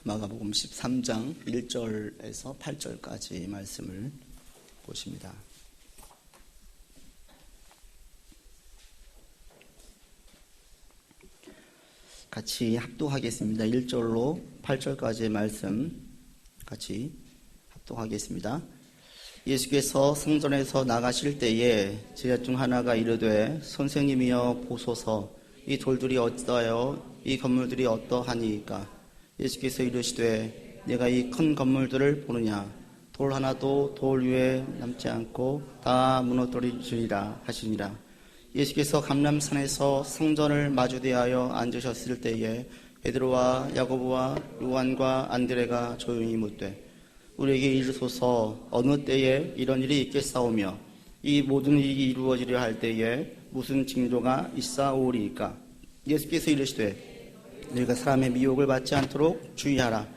마가복음 13장 1절에서 8절까지 말씀을 보십니다. 같이 합독하겠습니다. 1절로 8절까지의 말씀 같이 합독하겠습니다. 예수께서 성전에서 나가실 때에 제자 중 하나가 이르되 선생님이여 보소서 이 돌들이 어떠하여 이 건물들이 어떠하니이까. 예수께서 이르시되 내가 이 큰 건물들을 보느냐. 돌 하나도 돌 위에 남지 않고 다 무너뜨리리라 하시니라. 예수께서 감람산에서 성전을 마주대하여 앉으셨을 때에 베드로와 야고보와 요한과 안드레가 조용히 묻되 우리에게 이르소서 어느 때에 이런 일이 있겠사오며 이 모든 일이 이루어지려 할 때에 무슨 징조가 있사오리이까. 예수께서 이르시되 너희가 사람의 미혹을 받지 않도록 주의하라.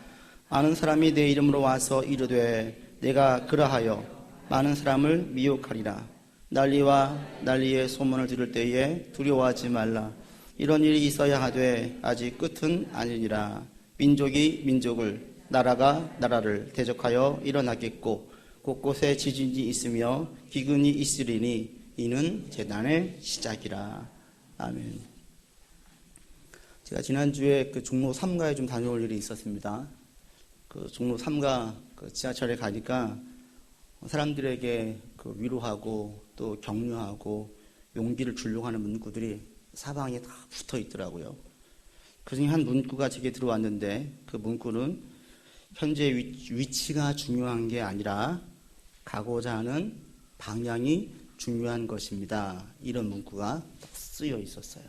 많은 사람이 내 이름으로 와서 이르되 내가 그러하여 많은 사람을 미혹하리라. 난리의 소문을 들을 때에 두려워하지 말라. 이런 일이 있어야 하되 아직 끝은 아니니라. 민족이 민족을 나라가 나라를 대적하여 일어나겠고 곳곳에 지진이 있으며 기근이 있으리니 이는 재난의 시작이라. 아멘. 제가 지난주에 그 종로 3가에 좀 다녀올 일이 있었습니다. 그 종로 3가 그 지하철에 가니까 사람들에게 그 위로하고 또 격려하고 용기를 주려고 하는 문구들이 사방에 다 붙어 있더라고요. 그 중에 한 문구가 제게 들어왔는데 그 문구는 현재 위치가 중요한 게 아니라 가고자 하는 방향이 중요한 것입니다. 이런 문구가 쓰여 있었어요.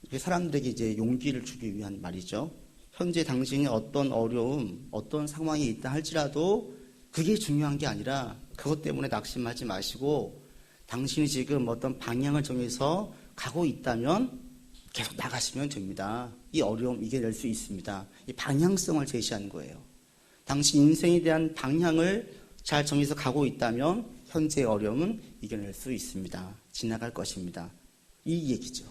이게 사람들에게 이제 용기를 주기 위한 말이죠. 현재 당신이 어떤 어려움, 어떤 상황이 있다 할지라도 그게 중요한 게 아니라 그것 때문에 낙심하지 마시고 당신이 지금 어떤 방향을 정해서 가고 있다면 계속 나가시면 됩니다. 이 어려움 이겨낼 수 있습니다. 이 방향성을 제시하는 거예요. 당신 인생에 대한 방향을 잘 정해서 가고 있다면 현재의 어려움은 이겨낼 수 있습니다. 지나갈 것입니다. 이 얘기죠.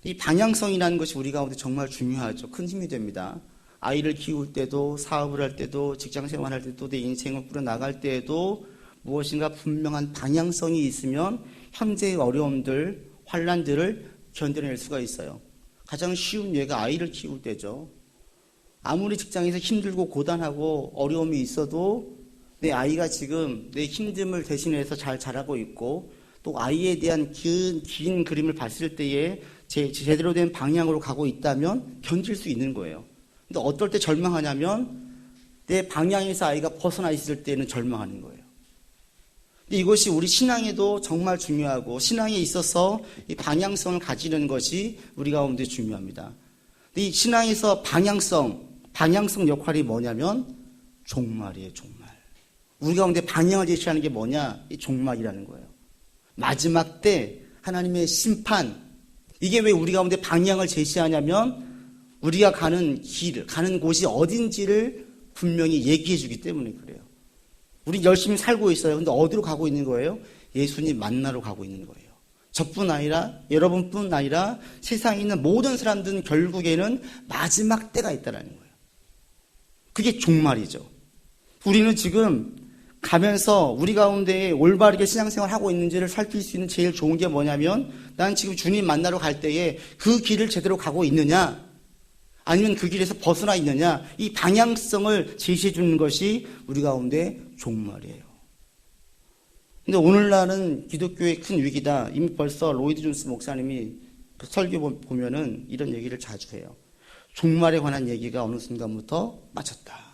이 방향성이라는 것이 우리 가운데 정말 중요하죠. 큰 힘이 됩니다. 아이를 키울 때도 사업을 할 때도 직장생활할 때도 내 인생을 꾸려나갈 때에도 무엇인가 분명한 방향성이 있으면 현재의 어려움들, 환난들을 견뎌낼 수가 있어요. 가장 쉬운 예가 아이를 키울 때죠. 아무리 직장에서 힘들고 고단하고 어려움이 있어도 내 아이가 지금 내 힘듦을 대신해서 잘 자라고 있고 또 아이에 대한 긴 그림을 봤을 때에 제대로 된 방향으로 가고 있다면 견딜 수 있는 거예요. 근데 어떨 때 절망하냐면 내 방향에서 아이가 벗어나 있을 때는 절망하는 거예요. 근데 이것이 우리 신앙에도 정말 중요하고 신앙에 있어서 이 방향성을 가지는 것이 우리 가운데 중요합니다. 근데 이 신앙에서 방향성 역할이 뭐냐면 종말이에요. 종말. 우리 가운데 방향을 제시하는 게 뭐냐? 이 종말이라는 거예요. 마지막 때 하나님의 심판. 이게 왜 우리 가운데 방향을 제시하냐면 우리가 가는 길, 가는 곳이 어딘지를 분명히 얘기해 주기 때문에 그래요. 우리 열심히 살고 있어요. 근데 어디로 가고 있는 거예요? 예수님 만나러 가고 있는 거예요. 저뿐 아니라 여러분뿐 아니라 세상에 있는 모든 사람들은 결국에는 마지막 때가 있다는 거예요. 그게 종말이죠. 우리는 지금 가면서 우리 가운데 올바르게 신앙생활을 하고 있는지를 살필 수 있는 제일 좋은 게 뭐냐면 난 지금 주님 만나러 갈 때에 그 길을 제대로 가고 있느냐 아니면 그 길에서 벗어나 있느냐 이 방향성을 제시해 주는 것이 우리 가운데 종말이에요. 근데 오늘날은 기독교의 큰 위기다. 이미 벌써 로이드 존스 목사님이 그 설교 보면은 이런 얘기를 자주 해요. 종말에 관한 얘기가 어느 순간부터 빠졌다.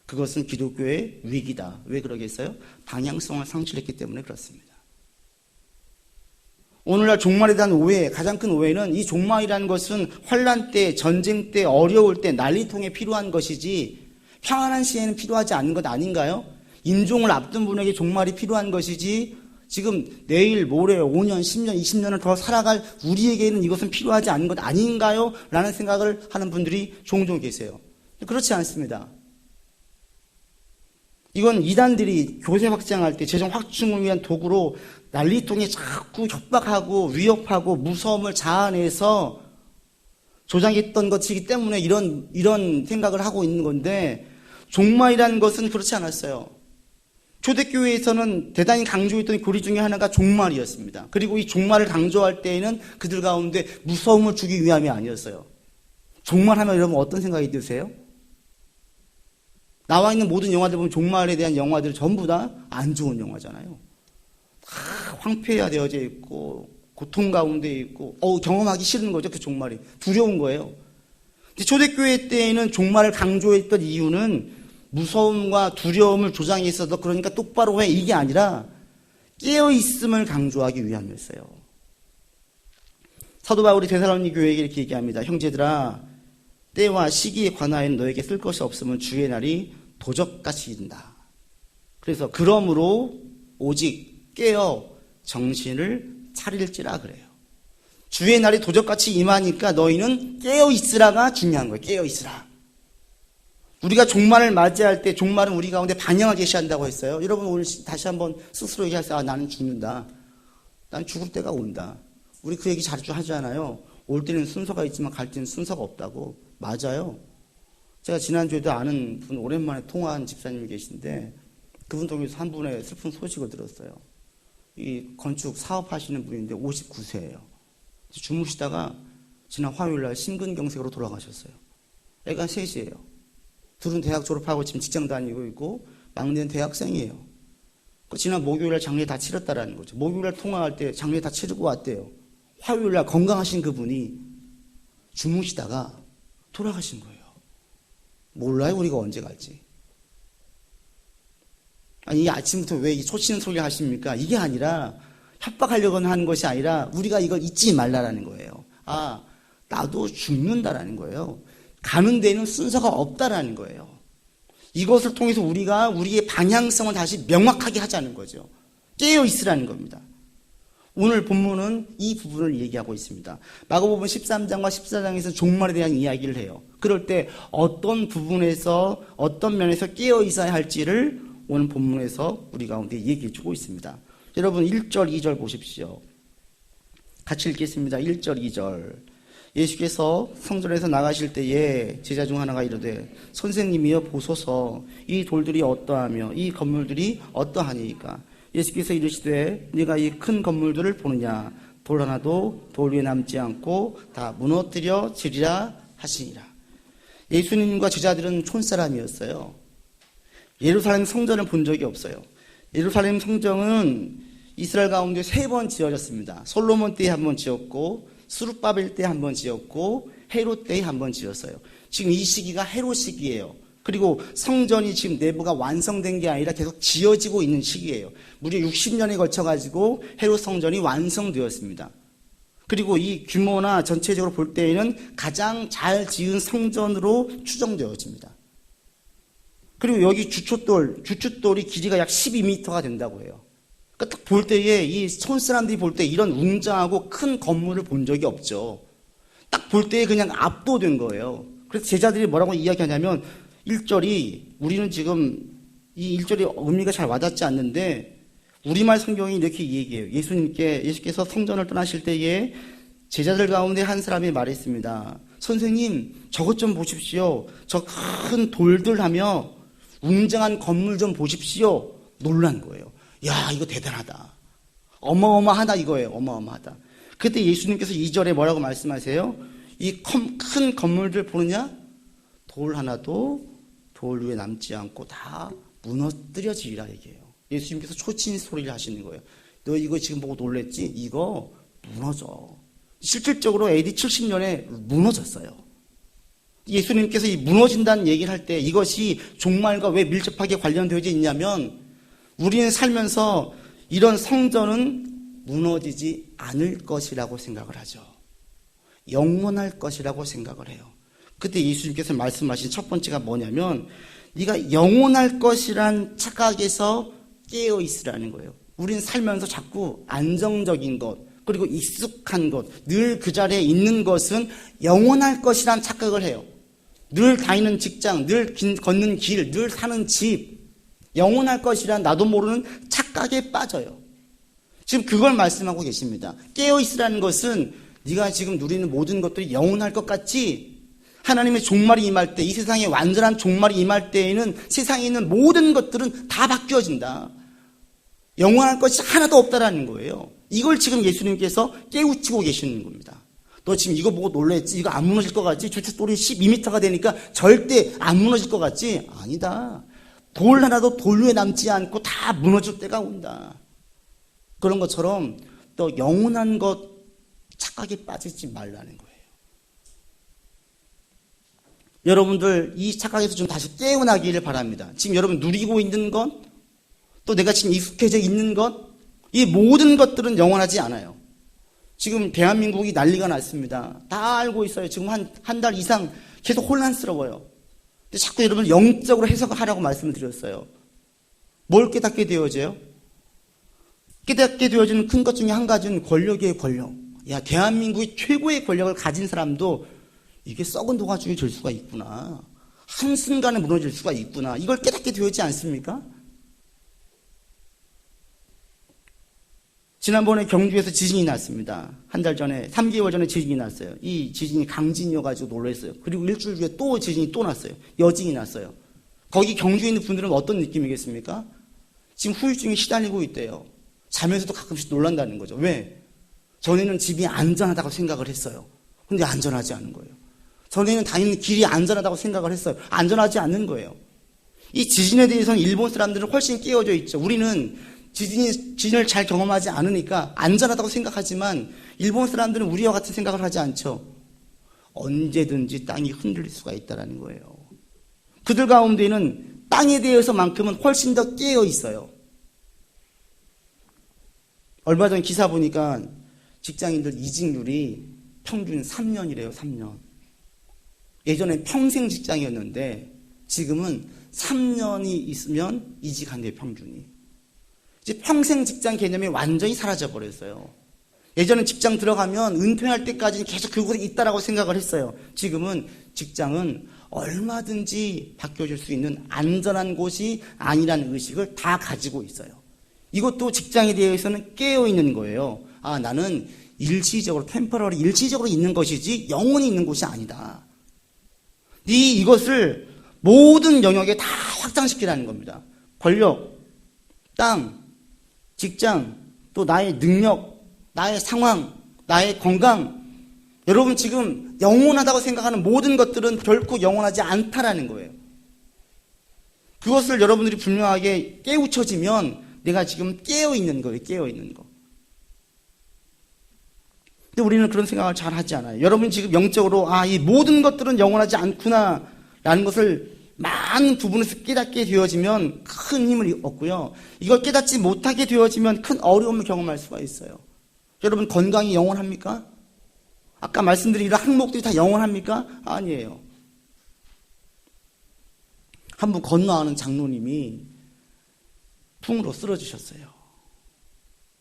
그것은 기독교의 위기다. 왜 그러겠어요? 방향성을 상실했기 때문에 그렇습니다. 오늘날 종말에 대한 오해, 가장 큰 오해는 이 종말이라는 것은 환난 때, 전쟁 때, 어려울 때, 난리통에 필요한 것이지 평안한 시에는 필요하지 않은 것 아닌가요? 임종을 앞둔 분에게 종말이 필요한 것이지 지금 내일, 모레, 5년, 10년, 20년을 더 살아갈 우리에게는 이것은 필요하지 않은 것 아닌가요? 라는 생각을 하는 분들이 종종 계세요. 그렇지 않습니다. 이건 이단들이 교세 확장할 때 재정 확충을 위한 도구로 난리통에 자꾸 협박하고 위협하고 무서움을 자아내서 조장했던 것이기 때문에 이런 생각을 하고 있는 건데, 종말이라는 것은 그렇지 않았어요. 초대교회에서는 대단히 강조했던 교리 중에 하나가 종말이었습니다. 그리고 이 종말을 강조할 때에는 그들 가운데 무서움을 주기 위함이 아니었어요. 종말하면 여러분 어떤 생각이 드세요? 나와 있는 모든 영화들 보면 종말에 대한 영화들 전부 다 안 좋은 영화잖아요. 다 황폐화되어져 있고 고통 가운데 있고 경험하기 싫은 거죠. 그 종말이 두려운 거예요. 초대교회 때에는 종말을 강조했던 이유는 무서움과 두려움을 조장했어도 그러니까 똑바로 해 이게 아니라 깨어있음을 강조하기 위함이었어요. 사도 바울이 데살로니가 교회에게 이렇게 얘기합니다. 형제들아, 때와 시기에 관하여는 너에게 쓸 것이 없으면 주의 날이 도적같이 이른다. 그래서 그러므로 오직 깨어 정신을 차릴지라 그래요. 주의 날이 도적같이 임하니까 너희는 깨어있으라가 중요한 거예요. 깨어있으라. 우리가 종말을 맞이할 때 종말은 우리 가운데 반영을 제시한다고 했어요. 여러분 오늘 다시 한번 스스로 얘기하세요. 나는 죽는다. 난 죽을 때가 온다. 우리 그 얘기 자주 하잖아요. 올 때는 순서가 있지만 갈 때는 순서가 없다고. 맞아요. 제가 지난주에도 아는 분 오랜만에 통화한 집사님이 계신데 그분 통해서 한 분의 슬픈 소식을 들었어요. 이 건축 사업하시는 분인데 59세예요. 주무시다가 지난 화요일날 심근경색으로 돌아가셨어요. 애가 셋이에요. 둘은 대학 졸업하고 지금 직장 다니고 있고 막내는 대학생이에요. 지난 목요일날 장례 다 치렀다라는 거죠. 목요일날 통화할 때 장례 다 치르고 왔대요. 화요일날 건강하신 그분이 주무시다가 돌아가신 거예요. 몰라요 우리가 언제 갈지. 아니 아침부터 왜 이 소치는 소리 하십니까? 이게 아니라 협박하려고 하는 것이 아니라 우리가 이걸 잊지 말라라는 거예요. 나도 죽는다라는 거예요. 가는 데는 순서가 없다라는 거예요. 이것을 통해서 우리가 우리의 방향성을 다시 명확하게 하자는 거죠. 깨어 있으라는 겁니다. 오늘 본문은 이 부분을 얘기하고 있습니다. 마가복음 13장과 14장에서 종말에 대한 이야기를 해요. 그럴 때 어떤 부분에서 어떤 면에서 깨어 있어야 할지를 오늘 본문에서 우리 가운데 얘기해 주고 있습니다. 여러분 1절 2절 보십시오. 같이 읽겠습니다. 1절 2절. 예수께서 성전에서 나가실 때에 제자 중 하나가 이르되 선생님이여 보소서 이 돌들이 어떠하며 이 건물들이 어떠하니까. 예수께서 이르시되 네가 이 큰 건물들을 보느냐. 돌 하나도 돌 위에 남지 않고 다 무너뜨려지리라 하시니라. 예수님과 제자들은 촌사람이었어요. 예루살렘 성전을 본 적이 없어요. 예루살렘 성전은 이스라엘 가운데 3번 지어졌습니다. 솔로몬 때에 한 번 지었고 스룹바벨 때 한 번 지었고 헤롯 때에 한 번 지었어요. 지금 이 시기가 헤롯 시기예요. 그리고 성전이 지금 내부가 완성된 게 아니라 계속 지어지고 있는 시기예요. 무려 60년에 걸쳐가지고 헤롯 성전이 완성되었습니다. 그리고 이 규모나 전체적으로 볼 때에는 가장 잘 지은 성전으로 추정되어집니다. 그리고 여기 주춧돌이 길이가 약 12m가 된다고 해요. 그러니까 딱 볼 때에 이 촌사람들이 볼 때 이런 웅장하고 큰 건물을 본 적이 없죠. 딱 볼 때에 그냥 압도된 거예요. 그래서 제자들이 뭐라고 이야기하냐면 1절이 우리는 지금 이 1절이 의미가 잘 와닿지 않는데 우리말 성경이 이렇게 얘기해요. 예수께서 성전을 떠나실 때에 제자들 가운데 한 사람이 말했습니다. 선생님 저것 좀 보십시오. 저 큰 돌들 하며 웅장한 건물 좀 보십시오. 놀란 거예요. 야 이거 대단하다. 어마어마하다 이거예요. 어마어마하다. 그때 예수님께서 2절에 뭐라고 말씀하세요? 이 큰 건물들 보느냐? 돌 하나도 돌 위에 남지 않고 다 무너뜨려지리라 얘기해요. 예수님께서 초친 소리를 하시는 거예요. 너 이거 지금 보고 놀랬지? 이거 무너져. 실질적으로 AD 70년에 무너졌어요. 예수님께서 이 무너진다는 얘기를 할 때 이것이 종말과 왜 밀접하게 관련되어져 있냐면 우리는 살면서 이런 성전은 무너지지 않을 것이라고 생각을 하죠. 영원할 것이라고 생각을 해요. 그때 예수님께서 말씀하신 첫 번째가 뭐냐면 네가 영원할 것이란 착각에서 깨어 있으라는 거예요. 우리는 살면서 자꾸 안정적인 것 그리고 익숙한 것 늘 그 자리에 있는 것은 영원할 것이란 착각을 해요. 늘 다니는 직장, 늘 걷는 길, 늘 사는 집 영원할 것이란 나도 모르는 착각에 빠져요. 지금 그걸 말씀하고 계십니다. 깨어 있으라는 것은 네가 지금 누리는 모든 것들이 영원할 것 같지? 하나님의 종말이 임할 때, 이 세상에 완전한 종말이 임할 때에는 세상에 있는 모든 것들은 다 바뀌어진다. 영원할 것이 하나도 없다라는 거예요. 이걸 지금 예수님께서 깨우치고 계시는 겁니다. 너 지금 이거 보고 놀랬지? 이거 안 무너질 것 같지? 주춧돌이 12m가 되니까 절대 안 무너질 것 같지? 아니다. 돌 하나도 돌 위에 남지 않고 다 무너질 때가 온다. 그런 것처럼 또 영원한 것 착각에 빠지지 말라는 거예요. 여러분들 이 착각에서 좀 다시 깨어나기를 바랍니다. 지금 여러분 누리고 있는 것, 또 내가 지금 익숙해져 있는 것, 이 모든 것들은 영원하지 않아요. 지금 대한민국이 난리가 났습니다. 다 알고 있어요. 지금 한 달 이상 계속 혼란스러워요. 근데 자꾸 여러분 영적으로 해석을 하라고 말씀을 드렸어요. 뭘 깨닫게 되어져요? 깨닫게 되어지는 큰 것 중에 한 가지는 권력이에요, 권력. 야, 대한민국이 최고의 권력을 가진 사람도 이게 썩은 도가죽이 될 수가 있구나. 한순간에 무너질 수가 있구나. 이걸 깨닫게 되어지지 않습니까? 지난번에 경주에서 지진이 났습니다. 한 달 전에, 3개월 전에 지진이 났어요. 이 지진이 강진이어가지고 놀랐어요. 그리고 일주일 뒤에 또 지진이 또 났어요. 여진이 났어요. 거기 경주에 있는 분들은 어떤 느낌이겠습니까? 지금 후유증에 시달리고 있대요. 자면서도 가끔씩 놀란다는 거죠. 왜? 전에는 집이 안전하다고 생각을 했어요. 근데 안전하지 않은 거예요. 전에는 다니는 길이 안전하다고 생각을 했어요. 안전하지 않는 거예요. 이 지진에 대해서는 일본 사람들은 훨씬 깨어져 있죠. 우리는 지진을 잘 경험하지 않으니까 안전하다고 생각하지만 일본 사람들은 우리와 같은 생각을 하지 않죠. 언제든지 땅이 흔들릴 수가 있다는 거예요. 그들 가운데는 땅에 대해서만큼은 훨씬 더 깨어 있어요. 얼마 전 기사 보니까 직장인들 이직률이 평균 3년이래요. 3년. 예전에 평생 직장이었는데 지금은 3년이 있으면 이직한대요. 평균이. 이제 평생 직장 개념이 완전히 사라져버렸어요. 예전에 직장 들어가면 은퇴할 때까지는 계속 그곳에 있다라고 생각을 했어요. 지금은 직장은 얼마든지 바뀌어질 수 있는 안전한 곳이 아니라는 의식을 다 가지고 있어요. 이것도 직장에 대해서는 깨어있는 거예요. 아, 나는 일시적으로, 템퍼러리, 일시적으로 있는 것이지 영원히 있는 곳이 아니다. 이것을 모든 영역에 다 확장시키라는 겁니다. 권력, 땅, 직장, 또 나의 능력, 나의 상황, 나의 건강. 여러분 지금 영원하다고 생각하는 모든 것들은 결코 영원하지 않다라는 거예요. 그것을 여러분들이 분명하게 깨우쳐지면 내가 지금 깨어있는 거예요. 깨어있는 거. 근데 우리는 그런 생각을 잘 하지 않아요. 여러분 지금 영적으로 이 모든 것들은 영원하지 않구나 라는 것을 많은 부분에서 깨닫게 되어지면 큰 힘을 얻고요. 이걸 깨닫지 못하게 되어지면 큰 어려움을 경험할 수가 있어요. 여러분 건강이 영원합니까? 아까 말씀드린 이런 항목들이 다 영원합니까? 아니에요. 한 분 건너가는 장로님이 풍으로 쓰러지셨어요.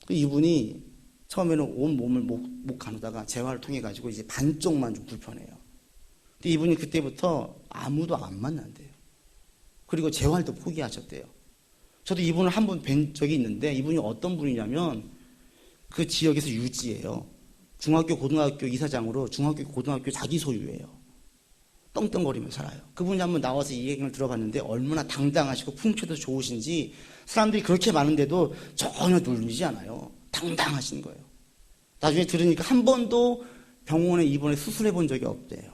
이분이 처음에는 온 몸을 못 가누다가 재활을 통해 가지고 이제 반쪽만 좀 불편해요. 근데 이분이 그때부터 아무도 안 만난대요. 그리고 재활도 포기하셨대요. 저도 이분을 한 번 뵌 적이 있는데 이분이 어떤 분이냐면 그 지역에서 유지예요. 중학교, 고등학교 이사장으로 중학교, 고등학교 자기 소유예요. 떵떵거리며 살아요. 그분이 한번 나와서 이 얘기를 들어봤는데 얼마나 당당하시고 풍채도 좋으신지 사람들이 그렇게 많은데도 전혀 눌리지 않아요. 당당하신 거예요. 나중에 들으니까 한 번도 병원에 입원해 수술해 본 적이 없대요.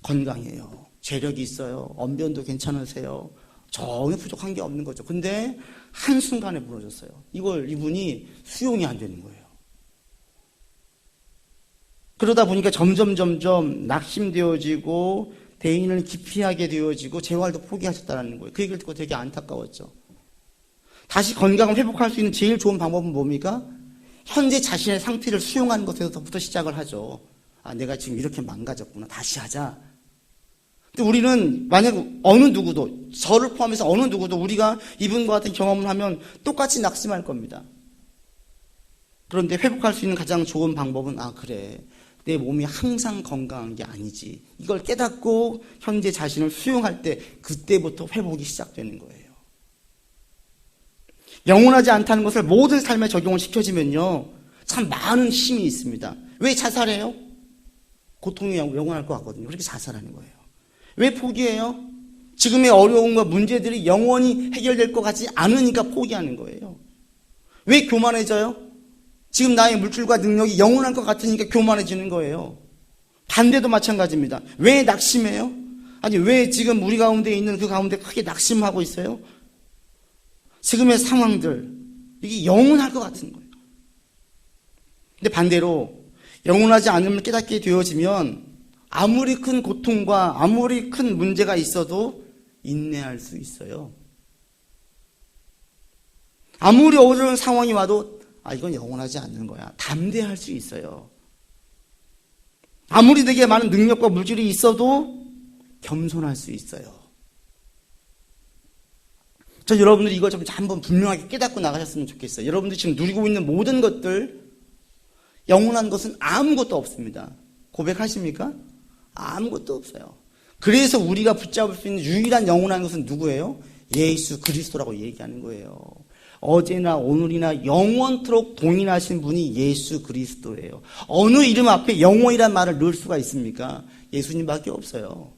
건강해요. 재력이 있어요. 언변도 괜찮으세요. 전혀 부족한 게 없는 거죠. 근데 한순간에 무너졌어요. 이걸 이분이 수용이 안 되는 거예요. 그러다 보니까 점점 낙심되어지고 대인을 기피하게 되어지고 재활도 포기하셨다는 거예요. 그 얘기를 듣고 되게 안타까웠죠. 다시 건강을 회복할 수 있는 제일 좋은 방법은 뭡니까? 현재 자신의 상태를 수용하는 것에서부터 시작을 하죠. 내가 지금 이렇게 망가졌구나. 다시 하자. 근데 우리는 만약 어느 누구도, 저를 포함해서 어느 누구도 우리가 이분과 같은 경험을 하면 똑같이 낙심할 겁니다. 그런데 회복할 수 있는 가장 좋은 방법은 그래. 내 몸이 항상 건강한 게 아니지. 이걸 깨닫고 현재 자신을 수용할 때 그때부터 회복이 시작되는 거예요. 영원하지 않다는 것을 모든 삶에 적용을 시켜지면요. 참 많은 힘이 있습니다. 왜 자살해요? 고통이 영원할 것 같거든요. 그렇게 자살하는 거예요. 왜 포기해요? 지금의 어려움과 문제들이 영원히 해결될 것 같지 않으니까 포기하는 거예요. 왜 교만해져요? 지금 나의 물질과 능력이 영원할 것 같으니까 교만해지는 거예요. 반대도 마찬가지입니다. 왜 낙심해요? 아니, 왜 지금 우리 가운데 있는 그 가운데 크게 낙심하고 있어요? 지금의 상황들, 이게 영원할 것 같은 거예요. 근데 반대로 영원하지 않음을 깨닫게 되어지면 아무리 큰 고통과 아무리 큰 문제가 있어도 인내할 수 있어요. 아무리 어려운 상황이 와도 이건 영원하지 않는 거야. 담대할 수 있어요. 아무리 내게 많은 능력과 물질이 있어도 겸손할 수 있어요. 저 여러분들이 이거 좀 한번 분명하게 깨닫고 나가셨으면 좋겠어요. 여러분들이 지금 누리고 있는 모든 것들, 영원한 것은 아무것도 없습니다. 고백하십니까? 아무것도 없어요. 그래서 우리가 붙잡을 수 있는 유일한 영원한 것은 누구예요? 예수 그리스도라고 얘기하는 거예요. 어제나 오늘이나 영원토록 동일하신 분이 예수 그리스도예요. 어느 이름 앞에 영원이란 말을 넣을 수가 있습니까? 예수님밖에 없어요.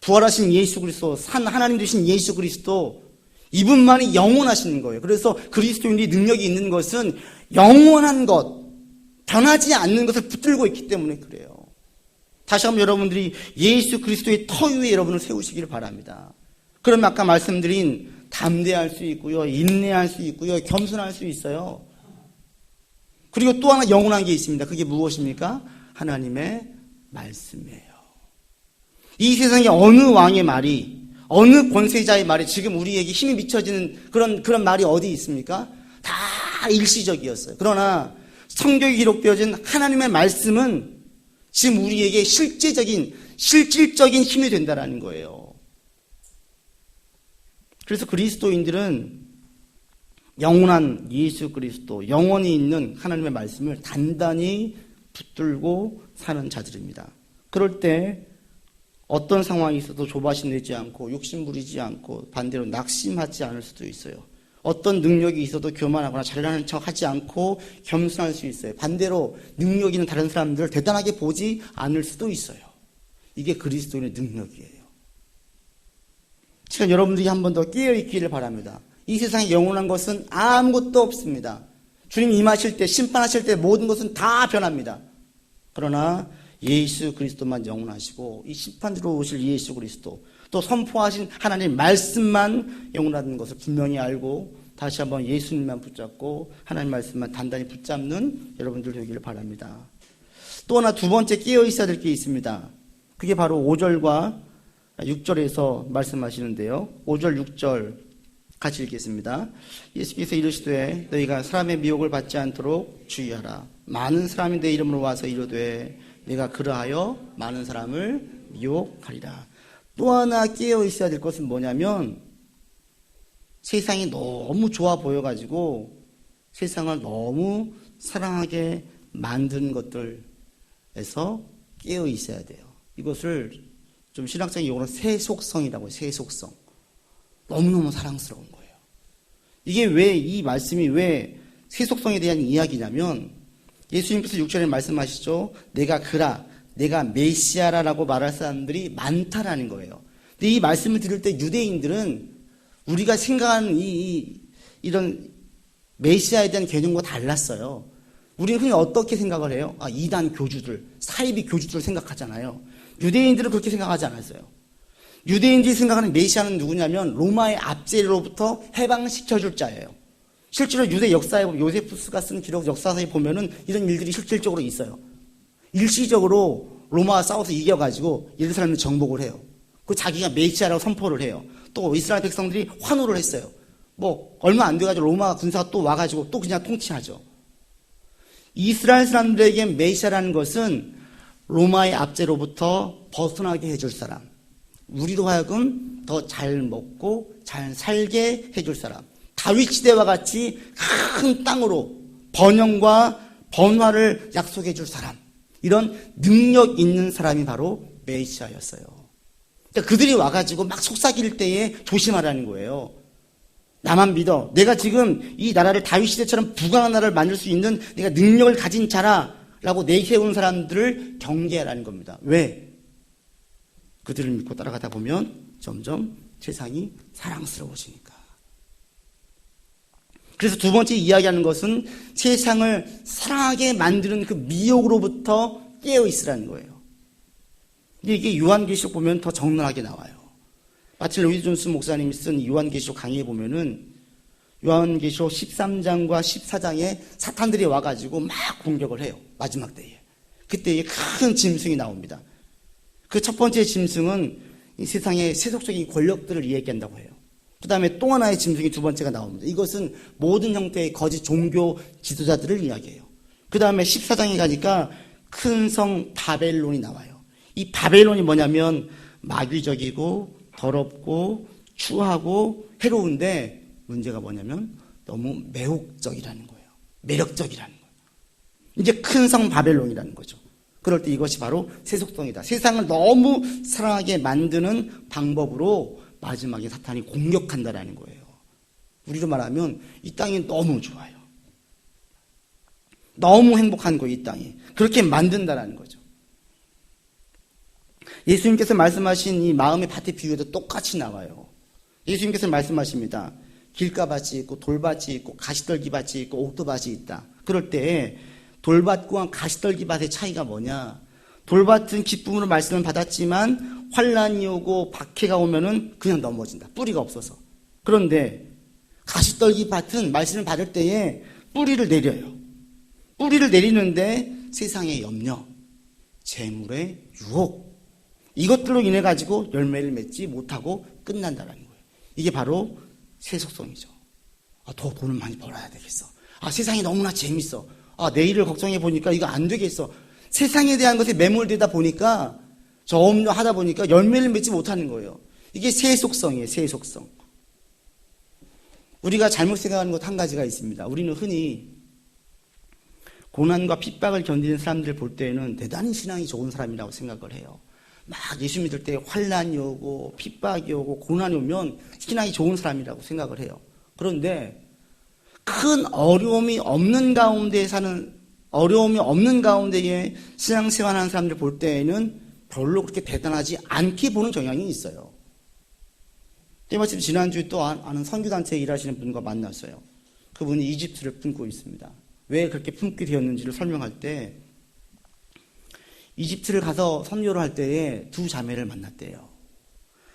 부활하신 예수 그리스도, 산 하나님 되신 예수 그리스도, 이분만이 영원하신 거예요. 그래서 그리스도인이 능력이 있는 것은 영원한 것, 변하지 않는 것을 붙들고 있기 때문에 그래요. 다시 한번 여러분들이 예수 그리스도의 터 위에 여러분을 세우시기를 바랍니다. 그러면 아까 말씀드린 담대할 수 있고요, 인내할 수 있고요, 겸손할 수 있어요. 그리고 또 하나 영원한 게 있습니다. 그게 무엇입니까? 하나님의 말씀이에요. 이 세상에 어느 왕의 말이, 어느 권세자의 말이 지금 우리에게 힘이 미쳐지는 그런 말이 어디 있습니까? 다 일시적이었어요. 그러나 성경에 기록되어진 하나님의 말씀은 지금 우리에게 실질적인 힘이 된다는 거예요. 그래서 그리스도인들은 영원한 예수 그리스도, 영원히 있는 하나님의 말씀을 단단히 붙들고 사는 자들입니다. 그럴 때 어떤 상황이 있어도 조바심 내지 않고 욕심 부리지 않고 반대로 낙심하지 않을 수도 있어요. 어떤 능력이 있어도 교만하거나 잘나는 척 하지 않고 겸손할 수 있어요. 반대로 능력 있는 다른 사람들을 대단하게 보지 않을 수도 있어요. 이게 그리스도인의 능력이에요. 제가 여러분들이 한 번 더 깨어있기를 바랍니다. 이 세상에 영원한 것은 아무것도 없습니다. 주님 임하실 때, 심판하실 때 모든 것은 다 변합니다. 그러나 예수 그리스도만 영원하시고 이 심판으로 오실 예수 그리스도, 또 선포하신 하나님 말씀만 영원하다는 것을 분명히 알고 다시 한번 예수님만 붙잡고 하나님 말씀만 단단히 붙잡는 여러분들 되기를 바랍니다. 또 하나 두 번째 깨어 있어야 될 게 있습니다. 그게 바로 5절과 6절에서 말씀하시는데요. 5절 6절 같이 읽겠습니다. 예수께서 이르시되 너희가 사람의 미혹을 받지 않도록 주의하라. 많은 사람이 내 이름으로 와서 이르되 내가 그러하여 많은 사람을 미혹하리라. 또 하나 깨어 있어야 될 것은 뭐냐면 세상이 너무 좋아 보여가지고 세상을 너무 사랑하게 만든 것들에서 깨어 있어야 돼요. 이것을 좀 신학적인 용어로 세속성이라고 해요. 세속성. 너무너무 사랑스러운 거예요. 이게 왜, 이 말씀이 왜 세속성에 대한 이야기냐면 예수님께서 6절에 말씀하시죠. 내가 메시아라고 말할 사람들이 많다라는 거예요. 근데 이 말씀을 들을 때 유대인들은 우리가 생각하는 이런 메시아에 대한 개념과 달랐어요. 우리는 흔히 어떻게 생각을 해요? 이단 교주들, 사이비 교주들 생각하잖아요. 유대인들은 그렇게 생각하지 않았어요. 유대인들이 생각하는 메시아는 누구냐면 로마의 압제로부터 해방시켜줄 자예요. 실제로 유대 역사에 보면 요세푸스가 쓴 기록 역사서에 보면은 이런 일들이 실질적으로 있어요. 일시적으로 로마와 싸워서 이겨가지고 예루살렘을 정복을 해요. 그 자기가 메시아라고 선포를 해요. 또 이스라엘 백성들이 환호를 했어요. 뭐 얼마 안 돼가지고 로마 군사가 또 와가지고 또 그냥 통치하죠. 이스라엘 사람들에게 메시아라는 것은 로마의 압제로부터 벗어나게 해줄 사람, 우리로 하여금 더 잘 먹고 잘 살게 해줄 사람, 다윗 시대와 같이 큰 땅으로 번영과 번화를 약속해 줄 사람, 이런 능력 있는 사람이 바로 메시아였어요. 그러니까 그들이 와가지고 막 속삭일 때에 조심하라는 거예요. 나만 믿어. 내가 지금 이 나라를 다윗 시대처럼 부강한 나라를 만들 수 있는 내가 능력을 가진 자라 라고 내세운 사람들을 경계하라는 겁니다. 왜? 그들을 믿고 따라가다 보면 점점 세상이 사랑스러워지니까. 그래서 두 번째 이야기하는 것은 세상을 사랑하게 만드는 그 미혹으로부터 깨어 있으라는 거예요. 이게 요한계시록 보면 더 적나라하게 나와요. 마틴 로이드 존스 목사님이 쓴 요한계시록 강의에 보면은 요한계시록 13장과 14장에 사탄들이 와가지고 막 공격을 해요. 마지막 때에. 그때에 큰 짐승이 나옵니다. 그 첫 번째 짐승은 이 세상의 세속적인 권력들을 이야기한다고 해요. 그 다음에 또 하나의 짐승이 두 번째가 나옵니다. 이것은 모든 형태의 거짓 종교 지도자들을 이야기해요. 그 다음에 14장에 가니까 큰 성 바벨론이 나와요. 이 바벨론이 뭐냐면 마귀적이고 더럽고 추하고 해로운데 문제가 뭐냐면 너무 매혹적이라는 거예요. 매력적이라는 거예요. 이제 큰 성 바벨론이라는 거죠. 그럴 때 이것이 바로 세속성이다. 세상을 너무 사랑하게 만드는 방법으로 마지막에 사탄이 공격한다라는 거예요. 우리로 말하면 이 땅이 너무 좋아요. 너무 행복한 거예요, 이 땅이. 그렇게 만든다라는 거죠. 예수님께서 말씀하신 이 마음의 밭의 비유에도 똑같이 나와요. 예수님께서 말씀하십니다. 길가밭이 있고 돌밭이 있고 가시떨기밭이 있고 옥토밭이 있다. 그럴 때 돌밭과 가시떨기밭의 차이가 뭐냐? 돌밭은 기쁨으로 말씀을 받았지만 환란이 오고 박해가 오면은 그냥 넘어진다. 뿌리가 없어서. 그런데 가시떨기밭은 말씀을 받을 때에 뿌리를 내려요. 뿌리를 내리는데 세상의 염려, 재물의 유혹, 이것들로 인해 가지고 열매를 맺지 못하고 끝난다는 거예요. 이게 바로 세속성이죠. 더 돈을 많이 벌어야 되겠어. 세상이 너무나 재밌어. 내일을 걱정해 보니까 이거 안 되겠어. 세상에 대한 것에 매몰되다 보니까 저 염려하다 보니까 열매를 맺지 못하는 거예요. 이게 세속성이에요. 세속성. 우리가 잘못 생각하는 것 한 가지가 있습니다. 우리는 흔히 고난과 핍박을 견디는 사람들을 볼 때에는 대단히 신앙이 좋은 사람이라고 생각을 해요. 막 예수 믿을 때 환란이 오고 핍박이 오고 고난이 오면 신앙이 좋은 사람이라고 생각을 해요. 그런데 큰 어려움이 없는 가운데 어려움이 신앙생활하는 사람들 볼 때에는 별로 그렇게 대단하지 않게 보는 경향이 있어요. 때마침 지난주에 또 아는 선교단체에 일하시는 분과 만났어요. 그분이 이집트를 품고 있습니다. 왜 그렇게 품게 되었는지를 설명할 때 이집트를 가서 선교를 할 때에 두 자매를 만났대요.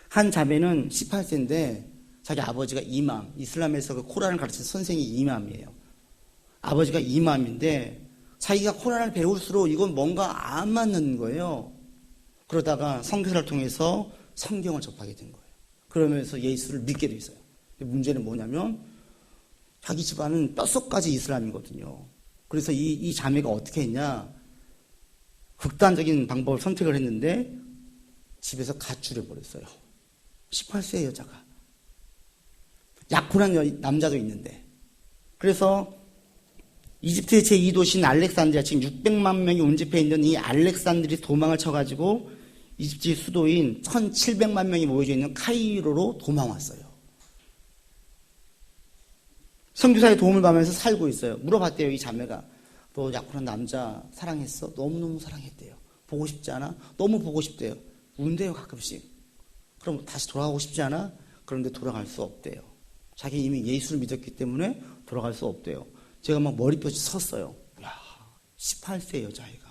한 자매는 18세인데 자기 아버지가 이맘, 이슬람에서 그 코란을 가르치는 선생이 이맘이에요. 아버지가 이맘인데 자기가 코란을 배울수록 이건 뭔가 안 맞는 거예요. 그러다가 선교사를 통해서 성경을 접하게 된 거예요. 그러면서 예수를 믿게 돼 있어요. 문제는 뭐냐면 자기 집안은 뼛속까지 이슬람이거든요. 그래서 이 자매가 어떻게 했냐? 극단적인 방법을 선택을 했는데 집에서 가출해 버렸어요. 18세 여자가. 약혼한 남자도 있는데. 그래서 이집트의 제2도시인 알렉산드리아, 지금 600만 명이 운집해 있는 이 알렉산드리 도망을 쳐가지고 이집트의 수도인 1700만 명이 모여져 있는 카이로로 도망왔어요. 선교사의 도움을 받으면서 살고 있어요. 물어봤대요, 이 자매가. 너 약혼한 남자 사랑했어? 너무너무 사랑했대요. 보고 싶지 않아? 너무 보고 싶대요. 운대요, 가끔씩. 그럼 다시 돌아가고 싶지 않아? 그런데 돌아갈 수 없대요. 자기 이미 예수를 믿었기 때문에 돌아갈 수 없대요. 제가 막 머리뼈이 섰어요. 야, 18세 여자아이가.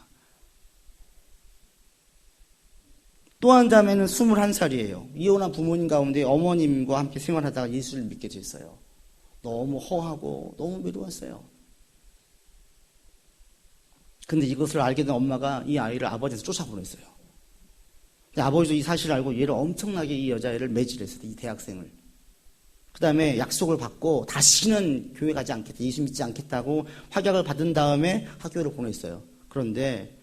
또 한 자매는 21살이에요. 이혼한 부모님 가운데 어머님과 함께 생활하다가 예수를 믿게 됐어요. 너무 허하고 너무 외로웠어요. 근데 이것을 알게 된 엄마가 이 아이를 아버지한테 쫓아보냈어요. 근데 아버지도 이 사실을 알고 얘를 엄청나게 이 여자애를 매질했어요. 이 대학생을. 그 다음에 약속을 받고 다시는 교회 가지 않겠다, 예수 믿지 않겠다고 확약을 받은 다음에 학교를 보냈어요. 그런데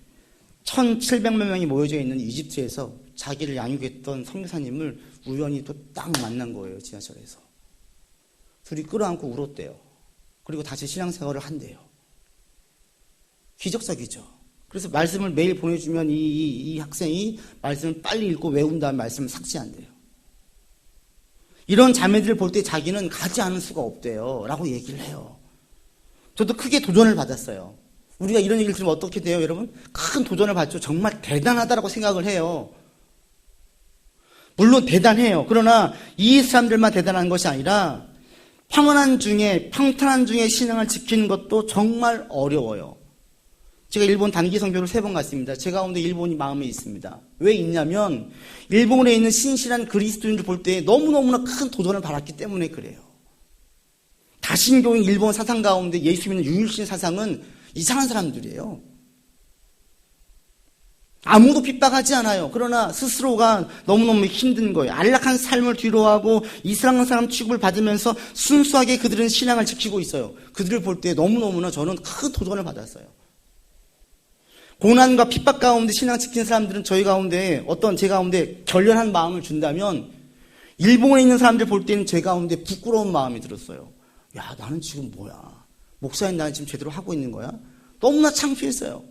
1700만 명이 모여져 있는 이집트에서 자기를 양육했던 선교사님을 우연히 또 딱 만난 거예요. 지하철에서. 둘이 끌어안고 울었대요. 그리고 다시 신앙생활을 한대요. 기적적이죠. 그래서 말씀을 매일 보내주면 이 학생이 말씀을 빨리 읽고 외운 다음 말씀을 삭제한대요. 이런 자매들을 볼 때 자기는 가지 않을 수가 없대요. 라고 얘기를 해요. 저도 크게 도전을 받았어요. 우리가 이런 얘기를 들으면 어떻게 돼요, 여러분? 큰 도전을 받죠. 정말 대단하다라고 생각을 해요. 물론 대단해요. 그러나 이 사람들만 대단한 것이 아니라 평탄한 중에 신앙을 지키는 것도 정말 어려워요. 제가 일본 단기 선교를 3번 갔습니다. 제 가운데 일본이 마음에 있습니다. 왜 있냐면 일본에 있는 신실한 그리스도인들 볼 때 너무너무나 큰 도전을 받았기 때문에 그래요. 다신교인 일본 사상 가운데 예수 믿는 유일신 사상은 이상한 사람들이에요. 아무도 핍박하지 않아요. 그러나 스스로가 너무너무 힘든 거예요. 안락한 삶을 뒤로하고 이스라엘 사람 취급을 받으면서 순수하게 그들은 신앙을 지키고 있어요. 그들을 볼 때 너무너무나 저는 큰 도전을 받았어요. 고난과 핍박 가운데 신앙 지키는 사람들은 제 가운데 결연한 마음을 준다면 일본에 있는 사람들 볼 때는 제 가운데 부끄러운 마음이 들었어요. 야, 나는 지금 뭐야? 목사님, 나는 지금 제대로 하고 있는 거야? 너무나 창피했어요.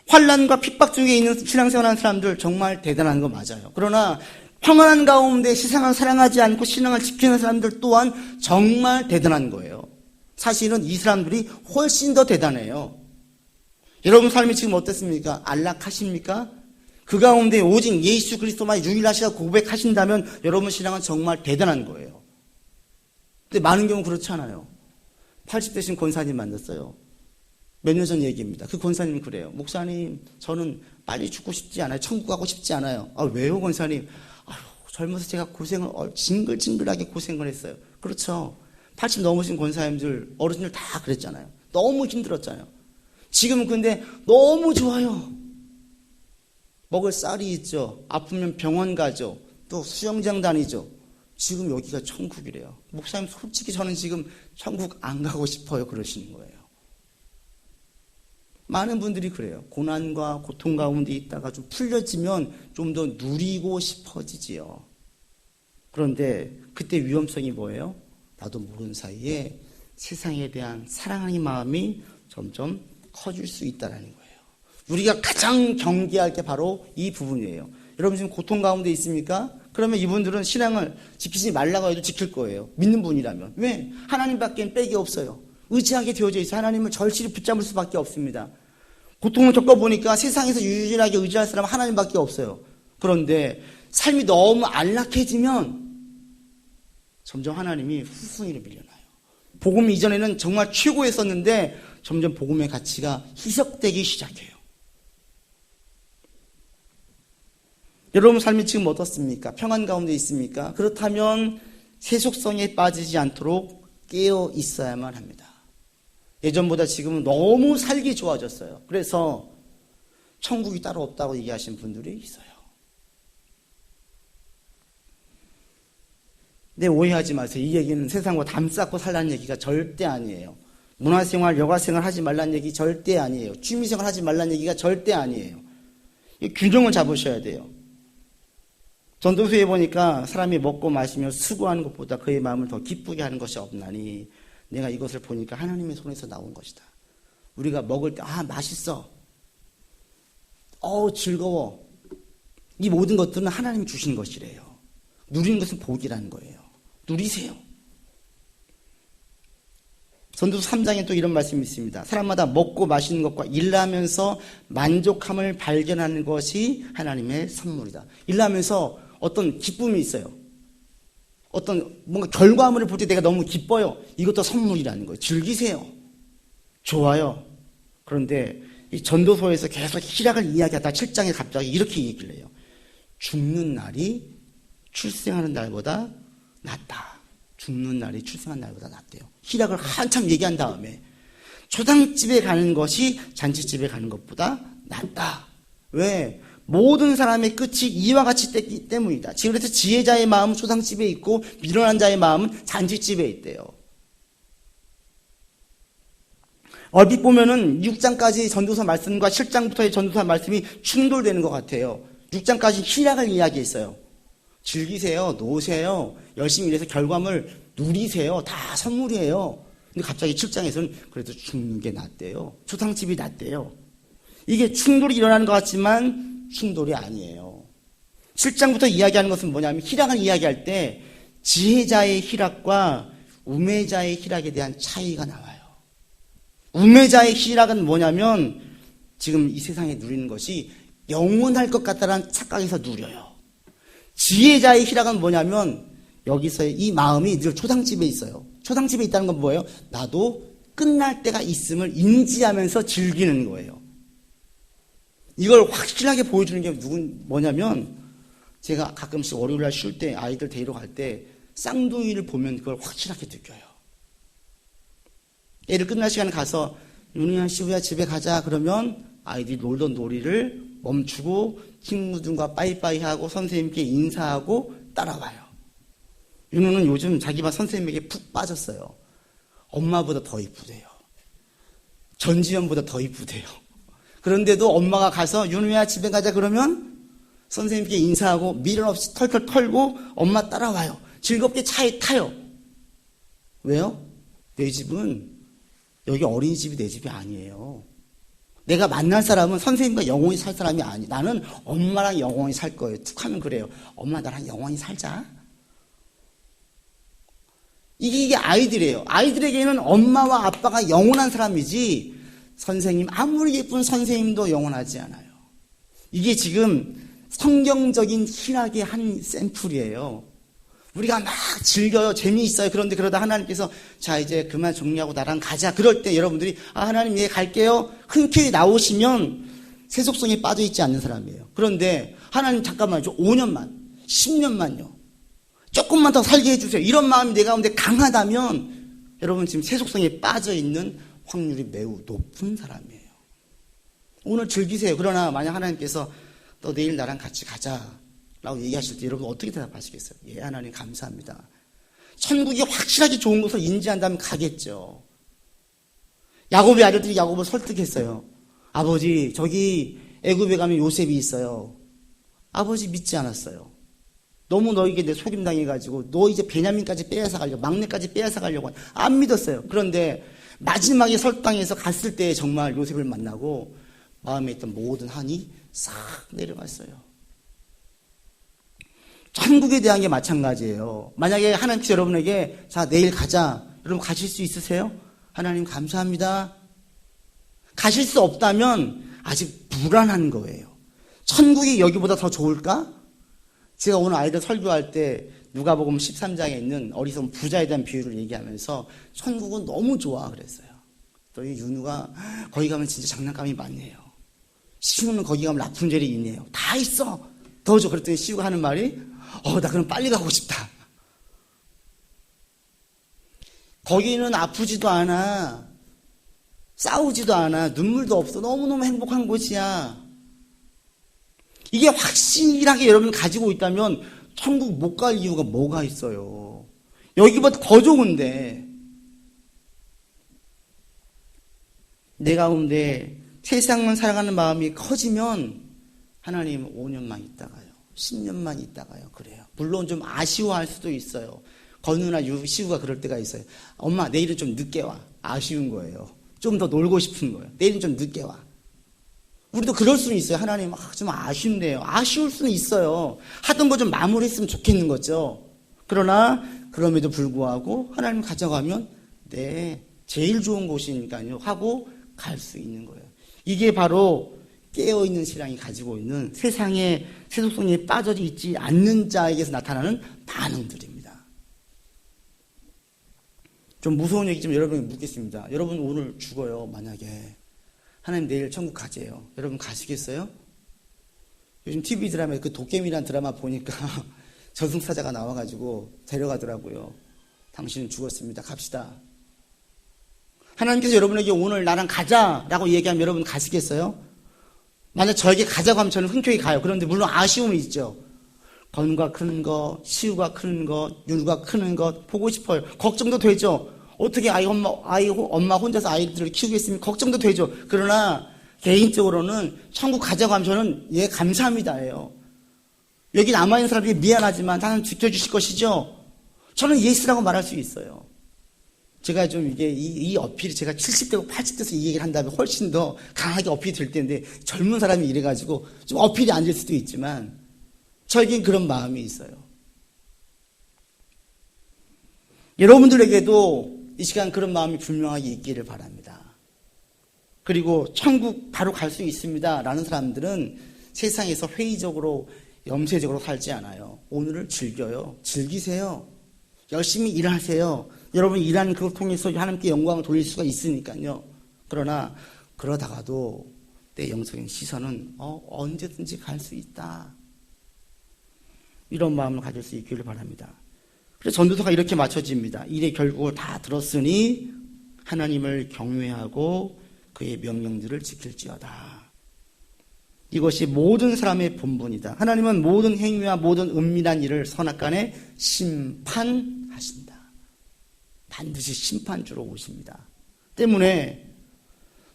환난과 핍박 중에 있는 신앙생활하는 사람들 정말 대단한 거 맞아요. 그러나 평안한 가운데 세상을 사랑하지 않고 신앙을 지키는 사람들 또한 정말 대단한 거예요. 사실은 이 사람들이 훨씬 더 대단해요. 여러분 삶이 지금 어떻습니까? 안락하십니까? 그 가운데 오직 예수 그리스도만 유일하시다 고백하신다면 여러분 신앙은 정말 대단한 거예요. 근데 많은 경우 그렇지 않아요. 80대신 권사님 만났어요. 몇 년 전 얘기입니다. 그 권사님은 그래요. 목사님, 저는 빨리 죽고 싶지 않아요. 천국 가고 싶지 않아요. 아, 왜요, 권사님? 아유, 젊어서 제가 징글징글하게 고생을 했어요. 그렇죠. 80 넘으신 권사님들, 어르신들 다 그랬잖아요. 너무 힘들었잖아요. 지금은 근데 너무 좋아요. 먹을 쌀이 있죠. 아프면 병원 가죠. 또 수영장 다니죠. 지금 여기가 천국이래요. 목사님, 솔직히 저는 지금 천국 안 가고 싶어요. 그러시는 거예요. 많은 분들이 그래요. 고난과 고통 가운데 있다가 좀 풀려지면 좀 더 누리고 싶어지지요. 그런데 그때 위험성이 뭐예요? 나도 모르는 사이에 세상에 대한 사랑하는 마음이 점점 커질 수 있다는 거예요. 우리가 가장 경계할 게 바로 이 부분이에요. 여러분 지금 고통 가운데 있습니까? 그러면 이분들은 신앙을 지키지 말라고 해도 지킬 거예요. 믿는 분이라면. 왜? 하나님밖에 빽이 없어요. 의지하게 되어져 있어요. 하나님을 절실히 붙잡을 수밖에 없습니다. 고통을 겪어보니까 세상에서 유일하게 의지할 사람은 하나님밖에 없어요. 그런데 삶이 너무 안락해지면 점점 하나님이 후순위로 밀려나요. 복음 이전에는 정말 최고였었는데 점점 복음의 가치가 희석되기 시작해요. 여러분 삶이 지금 어떻습니까? 평안 가운데 있습니까? 그렇다면 세속성에 빠지지 않도록 깨어 있어야만 합니다. 예전보다 지금은 너무 살기 좋아졌어요. 그래서 천국이 따로 없다고 얘기하시는 분들이 있어요. 근데 오해하지 마세요. 이 얘기는 세상과 담쌓고 살라는 얘기가 절대 아니에요. 문화생활, 여가생활 하지 말라는 얘기 절대 아니에요. 취미생활 하지 말라는 얘기가 절대 아니에요. 균형을 잡으셔야 돼요. 전도서에 보니까 사람이 먹고 마시며 수고하는 것보다 그의 마음을 더 기쁘게 하는 것이 없나니 내가 이것을 보니까 하나님의 손에서 나온 것이다. 우리가 먹을 때 맛있어. 즐거워. 이 모든 것들은 하나님이 주신 것이래요. 누리는 것은 복이라는 거예요. 누리세요. 전도서 3장에 또 이런 말씀이 있습니다. 사람마다 먹고 마시는 것과 일하면서 만족함을 발견하는 것이 하나님의 선물이다. 일하면서 어떤 기쁨이 있어요. 어떤 뭔가 결과물을 볼 때 내가 너무 기뻐요. 이것도 선물이라는 거예요. 즐기세요. 좋아요. 그런데 이 전도서에서 계속 희락을 이야기하다 7장에 갑자기 이렇게 얘기를 해요. 죽는 날이 출생하는 날보다 낫다. 죽는 날이 출생하는 날보다 낫대요. 희락을 한참 얘기한 다음에 초상집에 가는 것이 잔치집에 가는 것보다 낫다. 왜? 모든 사람의 끝이 이와 같이 됐기 때문이다. 그래서 지혜자의 마음은 초상집에 있고 미련한 자의 마음은 잔치집에 있대요. 얼핏 보면은 6장까지 전도서 말씀과 7장부터의 전도서 말씀이 충돌되는 것 같아요. 6장까지 희락을 이야기했어요. 즐기세요. 노세요. 열심히 일해서 결과물 누리세요. 다 선물이에요. 근데 갑자기 7장에서는 그래도 죽는 게 낫대요. 초상집이 낫대요. 이게 충돌이 일어나는 것 같지만 충돌이 아니에요. 7장부터 이야기하는 것은 뭐냐면 희락을 이야기할 때 지혜자의 희락과 우매자의 희락에 대한 차이가 나와요. 우매자의 희락은 뭐냐면 지금 이 세상에 누리는 것이 영원할 것 같다는 착각에서 누려요. 지혜자의 희락은 뭐냐면 여기서 이 마음이 늘 초상집에 있어요. 초상집에 있다는 건 뭐예요? 나도 끝날 때가 있음을 인지하면서 즐기는 거예요. 이걸 확실하게 보여주는 게 뭐냐면 제가 가끔씩 월요일날 쉴 때 아이들 데리러 갈 때 쌍둥이를 보면 그걸 확실하게 느껴요. 애들 끝날 시간에 가서 윤희야 시우야 집에 가자 그러면 아이들이 놀던 놀이를 멈추고 친구들과 빠이빠이 하고 선생님께 인사하고 따라와요. 윤우는 요즘 자기 반 선생님에게 푹 빠졌어요. 엄마보다 더 이쁘대요. 전지현보다 더 이쁘대요. 그런데도 엄마가 가서 윤우야 집에 가자 그러면 선생님께 인사하고 미련 없이 털털 털고 엄마 따라와요. 즐겁게 차에 타요. 왜요? 내 집은 여기 어린이집이 내 집이 아니에요. 내가 만날 사람은 선생님과 영원히 살 사람이 아니. 나는 엄마랑 영원히 살 거예요. 툭 하면 그래요. 엄마 나랑 영원히 살자. 이게 아이들이에요. 아이들에게는 엄마와 아빠가 영원한 사람이지 선생님 아무리 예쁜 선생님도 영원하지 않아요. 이게 지금 성경적인 희락의 한 샘플이에요. 우리가 막 즐겨요. 재미있어요. 그런데 그러다 하나님께서 자 이제 그만 정리하고 나랑 가자. 그럴 때 여러분들이 하나님 예 갈게요. 흔쾌히 나오시면 세속성에 빠져있지 않는 사람이에요. 그런데 하나님 잠깐만요. 5년만 10년만요. 조금만 더 살게 해주세요. 이런 마음이 내 가운데 강하다면 여러분 지금 세속성에 빠져있는 확률이 매우 높은 사람이에요. 오늘 즐기세요. 그러나 만약 하나님께서 너 내일 나랑 같이 가자 라고 얘기하실 때 여러분 어떻게 대답하시겠어요? 예 하나님 감사합니다. 천국이 확실하게 좋은 것을 인지한다면 가겠죠. 야곱의 아들들이 야곱을 설득했어요. 아버지 저기 애굽에 가면 요셉이 있어요. 아버지 믿지 않았어요. 너무 너에게 내 속임당해가지고 너 이제 베냐민까지 빼앗아 가려고 막내까지 빼앗아 가려고 안 믿었어요. 그런데 마지막에 설당해서 갔을 때 정말 요셉을 만나고 마음에 있던 모든 한이 싹 내려갔어요. 천국에 대한 게 마찬가지예요. 만약에 하나님께서 여러분에게 자 내일 가자. 여러분 가실 수 있으세요? 하나님 감사합니다. 가실 수 없다면 아직 불안한 거예요. 천국이 여기보다 더 좋을까? 제가 오늘 아이들 설교할 때 누가복음 13장에 있는 어리석은 부자에 대한 비유를 얘기하면서 천국은 너무 좋아 그랬어요. 또 이 윤우가 거기 가면 진짜 장난감이 많네요. 시우는 거기 가면 라푼젤이 있네요. 다 있어. 더 줘. 그랬더니 시우가 하는 말이 나 그럼 빨리 가고 싶다. 거기는 아프지도 않아. 싸우지도 않아. 눈물도 없어. 너무너무 행복한 곳이야. 이게 확실하게 여러분 가지고 있다면 천국 못 갈 이유가 뭐가 있어요. 여기보다 더 좋은데 내 가운데 세상만 살아가는 마음이 커지면 하나님 5년만 있다가요. 10년만 있다가요. 그래요. 물론 좀 아쉬워할 수도 있어요. 건우나 시우가 그럴 때가 있어요. 엄마 내일은 좀 늦게 와. 아쉬운 거예요. 좀 더 놀고 싶은 거예요. 내일은 좀 늦게 와. 우리도 그럴 수는 있어요. 하나님 좀 아쉽네요. 아쉬울 수는 있어요. 하던 거 좀 마무리했으면 좋겠는 거죠. 그러나 그럼에도 불구하고 하나님 가져가면 네 제일 좋은 곳이니까요 하고 갈 수 있는 거예요. 이게 바로 깨어있는 신앙이 가지고 있는 세상의 세속성에 빠져 있지 않는 자에게서 나타나는 반응들입니다. 좀 무서운 얘기 좀 여러분에게 묻겠습니다. 여러분 오늘 죽어요. 만약에 하나님 내일 천국 가재요. 여러분 가시겠어요? 요즘 TV 드라마에 그 도깨비라는 드라마 보니까 저승사자가 나와가지고 데려가더라고요. 당신은 죽었습니다. 갑시다. 하나님께서 여러분에게 오늘 나랑 가자라고 얘기하면 여러분 가시겠어요? 만약 저에게 가자고 하면 저는 흔쾌히 가요. 그런데 물론 아쉬움이 있죠. 건우가 크는 거, 시우가 크는 거, 윤우가 크는 거 보고 싶어요. 걱정도 되죠. 어떻게 엄마 혼자서 아이들을 키우겠습니까? 걱정도 되죠. 그러나 개인적으로는 천국 가자고 하면 저는 예 감사합니다예요. 여기 남아있는 사람들이 미안하지만 나는 지켜주실 것이죠. 저는 예스라고 말할 수 있어요. 제가 좀 이게 이 어필이 제가 70대고 80대에서 이 얘기를 한다면 훨씬 더 강하게 어필이 될 텐데 젊은 사람이 이래가지고 좀 어필이 안 될 수도 있지만 저에겐 그런 마음이 있어요. 여러분들에게도 이 시간 그런 마음이 분명하게 있기를 바랍니다. 그리고 천국 바로 갈 수 있습니다 라는 사람들은 세상에서 회의적으로 염세적으로 살지 않아요. 오늘을 즐겨요. 즐기세요. 열심히 일하세요. 여러분 일하는 그걸 통해서 하나님께 영광을 돌릴 수가 있으니까요. 그러나 그러다가도 내 영적인 시선은 언제든지 갈 수 있다. 이런 마음을 가질 수 있기를 바랍니다. 그래서 전도서가 이렇게 맞춰집니다. 일의 결국을 다 들었으니 하나님을 경외하고 그의 명령들을 지킬지어다. 이것이 모든 사람의 본분이다. 하나님은 모든 행위와 모든 은밀한 일을 선악간에 심판하신다. 반드시 심판주로 오십니다. 때문에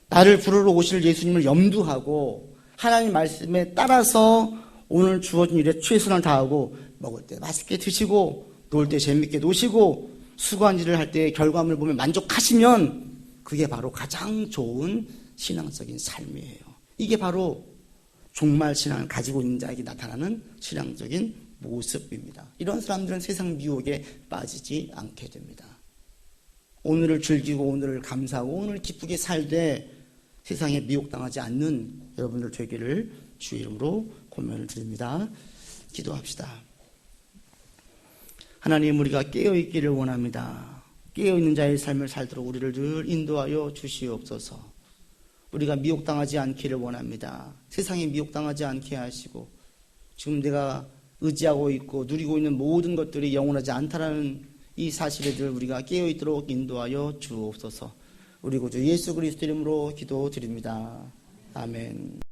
나를 부르러 오실 예수님을 염두하고 하나님 말씀에 따라서 오늘 주어진 일에 최선을 다하고 먹을 때 맛있게 드시고 놀 때 재밌게 노시고 수고한 일을 할 때 결과물을 보면 만족하시면 그게 바로 가장 좋은 신앙적인 삶이에요. 이게 바로 종말 신앙을 가지고 있는 자에게 나타나는 신앙적인 모습입니다. 이런 사람들은 세상 미혹에 빠지지 않게 됩니다. 오늘을 즐기고 오늘을 감사하고 오늘 기쁘게 살되 세상에 미혹당하지 않는 여러분들 되기를 주의 이름으로 권면을 드립니다. 기도합시다. 하나님, 우리가 깨어있기를 원합니다. 깨어있는 자의 삶을 살도록 우리를 늘 인도하여 주시옵소서. 우리가 미혹당하지 않기를 원합니다. 세상에 미혹당하지 않게 하시고 지금 내가 의지하고 있고 누리고 있는 모든 것들이 영원하지 않다라는 이 사실에 늘 우리가 깨어있도록 인도하여 주옵소서. 우리 구주 예수 그리스도 이름으로 기도드립니다. 아멘.